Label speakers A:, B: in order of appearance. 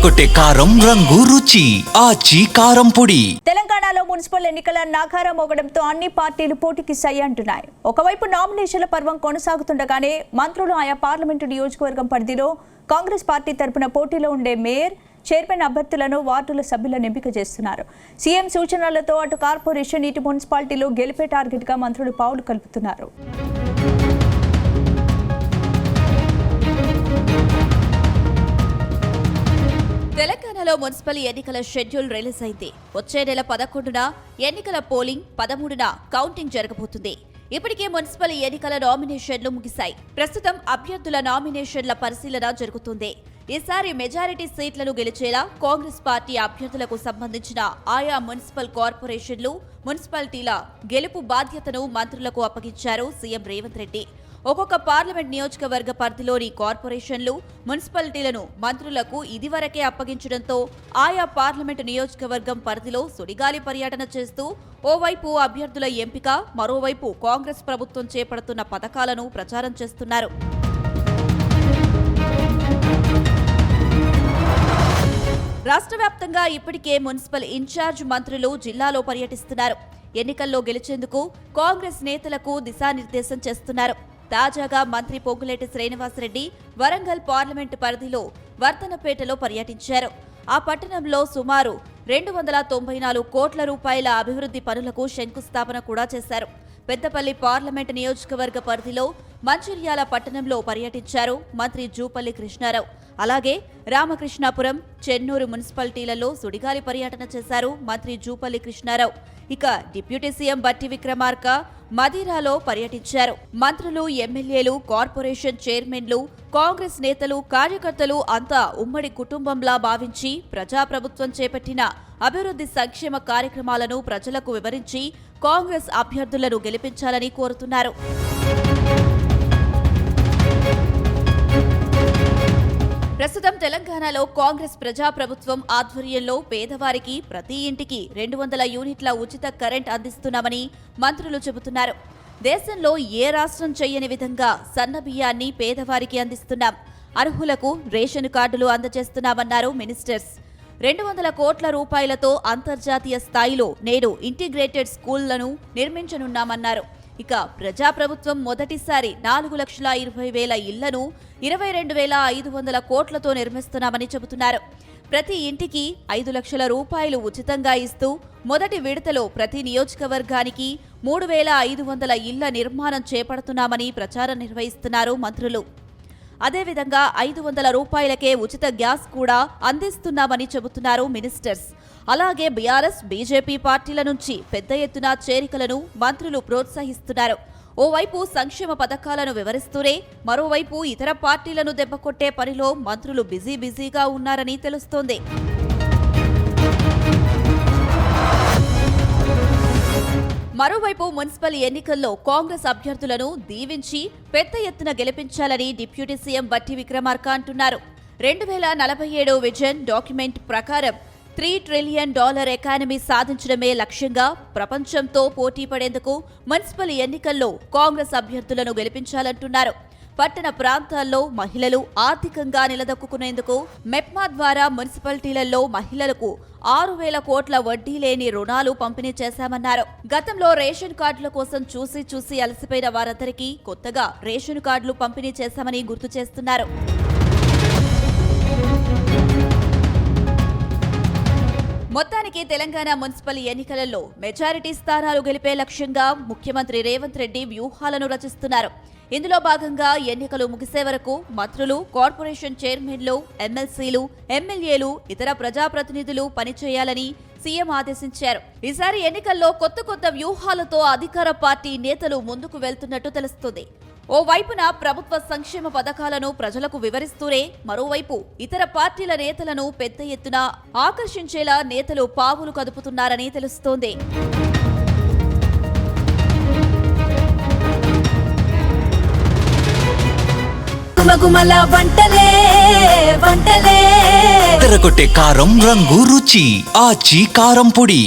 A: తెరకొట్టే కారం రంగు రుచి ఆచి కారం పొడి.
B: తెలంగాణలో మున్సిపల్ ఎన్నికల నాగారం మోగడంతో అన్ని పార్టీలు పోటీకి సై అంటున్నాయి. ఒకవైపు నామినేషన్ల పర్వం కొనసాగుతుండగానే మంత్రులు ఆయా పార్లమెంటు నియోజకవర్గం పరిధిలో కాంగ్రెస్ పార్టీ తరపున పోటీలో ఉండే మేయర్, చైర్మన్ అభ్యర్థులను వార్డుల సభ్యులను ఎంపిక చేస్తున్నారు. సీఎం సూచనలతో అటు కార్పొరేషన్, ఇటు మున్సిపాలిటీలో గెలిపే టార్గెట్గా మంత్రులు పావులు కలుపుతున్నారు.
C: తెలంగాణలో మున్సిపల్ ఎన్నికల షెడ్యూల్ రిలీజ్ అయింది. వచ్చే నెల 11న ఎన్నికల పోలింగ్, 13న కౌంటింగ్ జరగబోతుంది. ఇప్పటికే మున్సిపల్ ఎన్నికల నామినేషన్లు ముగిశాయి. ప్రస్తుతం అభ్యర్థుల నామినేషన్ల పరిశీలన జరుగుతుంది. ఈసారి మెజారిటీ సీట్లను గెలిచేలా కాంగ్రెస్ పార్టీ అభ్యర్థులకు సంబంధించిన ఆయా మున్సిపల్ కార్పొరేషన్లు, మున్సిపాలిటీల గెలుపు బాధ్యతను మంత్రులకు అప్పగించారు సీఎం రేవంత్ రెడ్డి. ఒక్కొక్క పార్లమెంట్ నియోజకవర్గ పరిధిలోని కార్పొరేషన్లు, మున్సిపాలిటీలను మంత్రులకు ఇదివరకే అప్పగించడంతో ఆయా పార్లమెంటు నియోజకవర్గం పరిధిలో సుడిగాలి పర్యటన చేస్తూ ఓవైపు అభ్యర్థుల ఎంపిక, మరోవైపు కాంగ్రెస్ ప్రభుత్వం చేపడుతున్న పథకాలను ప్రచారం చేస్తున్నారు. రాష్ట్ర వ్యాప్తంగా ఇప్పటికే మున్సిపల్ ఇన్ఛార్జ్ మంత్రులు జిల్లాలో పర్యటిస్తున్నారు. ఎన్నికల్లో గెలిచేందుకు కాంగ్రెస్ నేతలకు దిశానిర్దేశం చేస్తున్నారు. తాజాగా మంత్రి పొంగులేటి శ్రీనివాసరెడ్డి వరంగల్ పార్లమెంటు పరిధిలో వర్తనపేటలో పర్యటించారు. ఆ పట్టణంలో సుమారు 294 కోట్ల రూపాయల అభివృద్ధి పనులకు శంకుస్థాపన కూడా చేశారు. పెద్దపల్లి పార్లమెంటు నియోజకవర్గ పరిధిలో మంచిర్యాల పట్టణంలో పర్యటించారు మంత్రి జూపల్లి కృష్ణారావు. అలాగే రామకృష్ణాపురం, చెన్నూరు మున్సిపాలిటీలలో సుడిగాలి పర్యటన చేశారు మంత్రి జూపల్లి కృష్ణారావు. ఇక డిప్యూటీ సీఎం బట్టి విక్రమార్క మదిరాలో పర్యటించారు. మంత్రులు, ఎమ్మెల్యేలు, కార్పొరేషన్ చైర్మన్లు, కాంగ్రెస్ నేతలు, కార్యకర్తలు అంతా ఉమ్మడి కుటుంబంలా భావించి ప్రజాప్రభుత్వం చేపట్టిన అభివృద్ధి సంక్షేమ కార్యక్రమాలను ప్రజలకు వివరించి కాంగ్రెస్ అభ్యర్థులను గెలిపించాలని కోరుతున్నారు. ప్రస్తుతం తెలంగాణలో కాంగ్రెస్ ప్రజాప్రభుత్వం ఆధ్వర్యంలో పేదవారికి ప్రతి ఇంటికి 200 యూనిట్ల ఉచిత కరెంట్ అందిస్తున్నామని మంత్రులు చెబుతున్నారు. దేశంలో ఏ రాష్ట్రం చేయని విధంగా సన్నబియ్యాన్ని పేదవారికి అందిస్తున్నాం. అర్హులకు రేషన్ కార్డులు అందజేస్తున్నామన్నారు మినిస్టర్స్. 200 కోట్ల రూపాయలతో అంతర్జాతీయ స్థాయిలో నేడు ఇంటిగ్రేటెడ్ స్కూళ్లను నిర్మించనున్నామన్నారు. ఇక ప్రజాప్రభుత్వం మొదటిసారి 4,20,000 ఇళ్లను 22,500 కోట్లతో నిర్మిస్తున్నామని చెబుతున్నారు. ప్రతి ఇంటికి 5 లక్షల రూపాయలు ఉచితంగా ఇస్తూ మొదటి విడతలో ప్రతి నియోజకవర్గానికి 3,500 ఇళ్ల నిర్మాణం చేపడుతున్నామని ప్రచారం నిర్వహిస్తున్నారు మంత్రులు. అదేవిధంగా 500 రూపాయలకే ఉచిత గ్యాస్ కూడా అందిస్తున్నామని చెబుతున్నారు మినిస్టర్స్. అలాగే బీఆర్ఎస్, బీజేపీ పార్టీల నుంచి పెద్ద ఎత్తున చేరికలను మంత్రులు ప్రోత్సహిస్తున్నారు. ఓవైపు సంక్షేమ పథకాలను వివరిస్తూనే మరోవైపు ఇతర పార్టీలను దెబ్బకొట్టే పనిలో మంత్రులు బిజీగా ఉన్నారని తెలుస్తోంది. మరోవైపు మున్సిపల్ ఎన్నికల్లో కాంగ్రెస్ అభ్యర్థులను దీవించి పెద్ద ఎత్తున గెలిపించాలని డిప్యూటీ సీఎం బట్టి విక్రమార్క అంటున్నారు. 2047 విజన్ డాక్యుమెంట్ ప్రకారం $3 ట్రిలియన్ ఎకానమీ సాధించడమే లక్ష్యంగా ప్రపంచంతో పోటీ పడేందుకు మున్సిపల్ ఎన్నికల్లో కాంగ్రెస్ అభ్యర్థులను గెలిపించాలంటున్నారు. పట్టణ ప్రాంతాల్లో మహిళలు ఆర్థికంగా నిలదొక్కునేందుకు మెప్మా ద్వారా మున్సిపాలిటీలలో మహిళలకు 6,000 కోట్ల వడ్డీ లేని రుణాలు పంపిణీ చేశామన్నారు. గతంలో రేషన్ కార్డుల కోసం చూసి అలసిపోయిన వారందరికీ కొత్తగా రేషన్ కార్డులు పంపిణీ చేశామని గుర్తు చేస్తున్నారు. మొత్తానికి తెలంగాణ మున్సిపల్ ఎన్నికలలో మెజారిటీ స్థానాలు గెలిపే లక్ష్యంగా ముఖ్యమంత్రి రేవంత్ రెడ్డి వ్యూహాలను రచిస్తున్నారు. ఇందులో భాగంగా ఎన్నికలు ముగిసే వరకు మంత్రులు, కార్పొరేషన్ చైర్మన్లు, ఎమ్మెల్సీలు, ఎమ్మెల్యేలు, ఇతర ప్రజాప్రతినిధులు పనిచేయాలని సీఎం ఆదేశించారు. ఈసారి ఎన్నికల్లో కొత్త వ్యూహాలతో అధికార పార్టీ నేతలు ముందుకు వెళ్తున్నట్టు తెలుస్తుంది. ఓవైపున ప్రభుత్వ సంక్షేమ పథకాలను ప్రజలకు వివరిస్తూనే మరోవైపు ఇతర పార్టీల నేతలను పెద్ద ఎత్తున ఆకర్షించేలా నేతలు పావులు కదుపుతున్నారని తెలుస్తోంది.
A: తెరకొట్టే కారం రంగు రుచి ఆచి కారం పొడి.